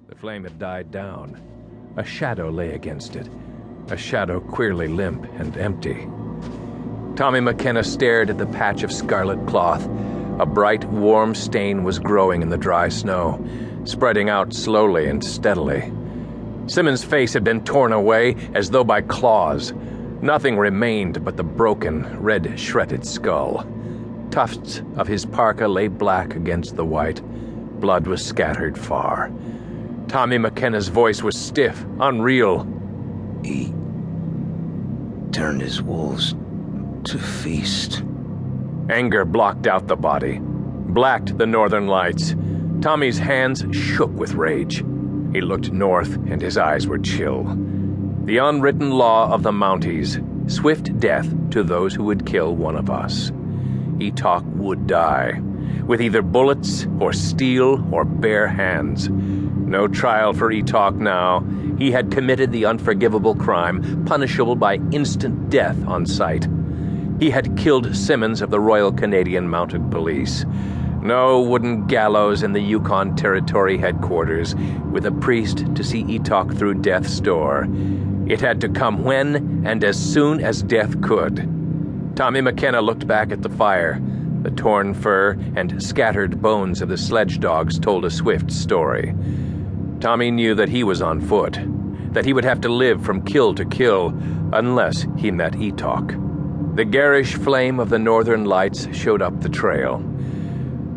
The flame had died down. A shadow lay against it, a shadow queerly limp and empty. Tommy McKenna stared at the patch of scarlet cloth. A bright, warm stain was growing in the dry snow, spreading out slowly and steadily. Simmons' face had been torn away as though by claws. Nothing remained but the broken, red, shredded skull. Tufts of his parka lay black against the white. Blood was scattered far. Tommy McKenna's voice was stiff, unreal. He turned his wolves to feast. Anger blocked out the body, blacked the northern lights. Tommy's hands shook with rage. He looked north, and his eyes were chill. The unwritten law of the Mounties, swift death to those who would kill one of us. Etok would die, with either bullets or steel or bare hands. No trial for Etok now. He had committed the unforgivable crime, punishable by instant death on sight. He had killed Simmons of the Royal Canadian Mounted Police. No wooden gallows in the Yukon Territory headquarters, with a priest to see Etok through death's door. It had to come when and as soon as death could. Tommy McKenna looked back at the fire. The torn fur and scattered bones of the sledge dogs told a swift story. Tommy knew that he was on foot, that he would have to live from kill to kill unless he met Etok. The garish flame of the northern lights showed up the trail.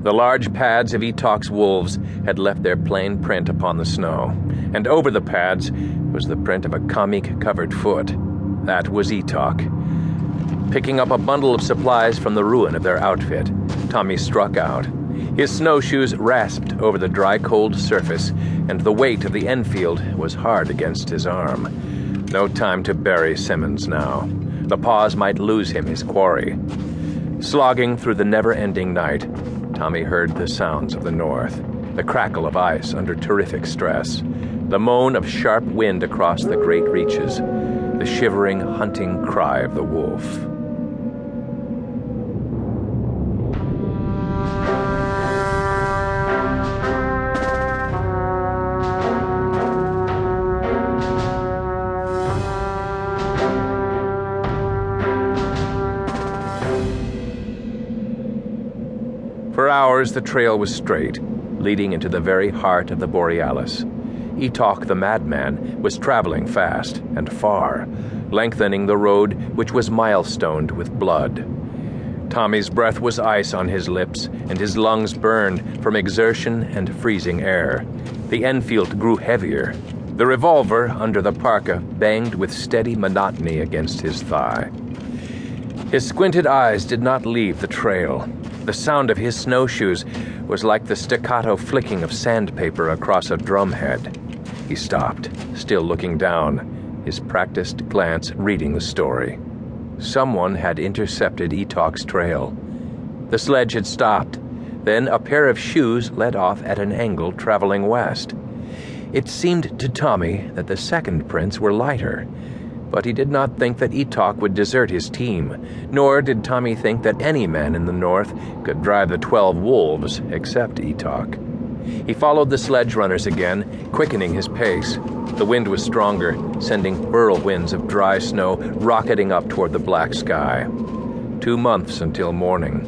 The large pads of Etok's wolves had left their plain print upon the snow, and over the pads was the print of a kamik-covered foot. That was Etok. Picking up a bundle of supplies from the ruin of their outfit, Tommy struck out. His snowshoes rasped over the dry, cold surface, and the weight of the Enfield was hard against his arm. No time to bury Simmons now. The paws might lose him his quarry. Slogging through the never-ending night, Tommy heard the sounds of the north, the crackle of ice under terrific stress, the moan of sharp wind across the great reaches, the shivering, hunting cry of the wolf. For hours the trail was straight, leading into the very heart of the Borealis. Etok the madman was traveling fast and far, lengthening the road which was milestoned with blood. Tommy's breath was ice on his lips, and his lungs burned from exertion and freezing air. The Enfield grew heavier. The revolver under the parka banged with steady monotony against his thigh. His squinted eyes did not leave the trail. The sound of his snowshoes was like the staccato flicking of sandpaper across a drumhead. He stopped, still looking down, his practiced glance reading the story. Someone had intercepted Etok's trail. The sledge had stopped. Then a pair of shoes led off at an angle traveling west. It seemed to Tommy that the second prints were lighter, but he did not think that Etok would desert his team, nor did Tommy think that any man in the north could drive the 12 wolves except Etok. He followed the sledge runners again, quickening his pace. The wind was stronger, sending whirlwinds of dry snow rocketing up toward the black sky. 2 months until morning.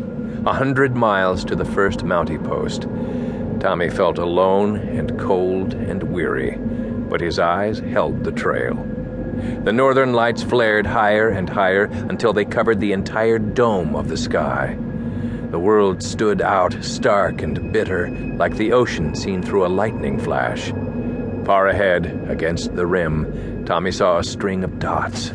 100 miles to the first Mountie post. Tommy felt alone and cold and weary, but his eyes held the trail. The northern lights flared higher and higher until they covered the entire dome of the sky. The world stood out stark and bitter, like the ocean seen through a lightning flash. Far ahead, against the rim, Tommy saw a string of dots.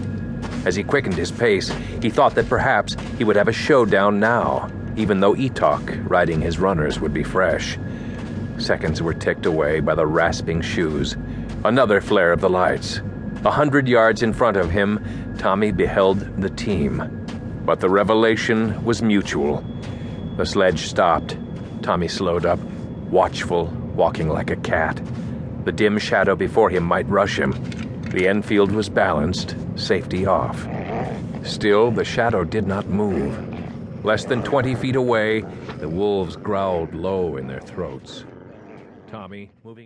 As he quickened his pace, he thought that perhaps he would have a showdown now, even though Etok, riding his runners, would be fresh. Seconds were ticked away by the rasping shoes. Another flare of the lights. 100 yards in front of him, Tommy beheld the team. But the revelation was mutual. The sledge stopped. Tommy slowed up, watchful, walking like a cat. The dim shadow before him might rush him. The Enfield was balanced, safety off. Still, the shadow did not move. Less than 20 feet away, the wolves growled low in their throats. Tommy, moving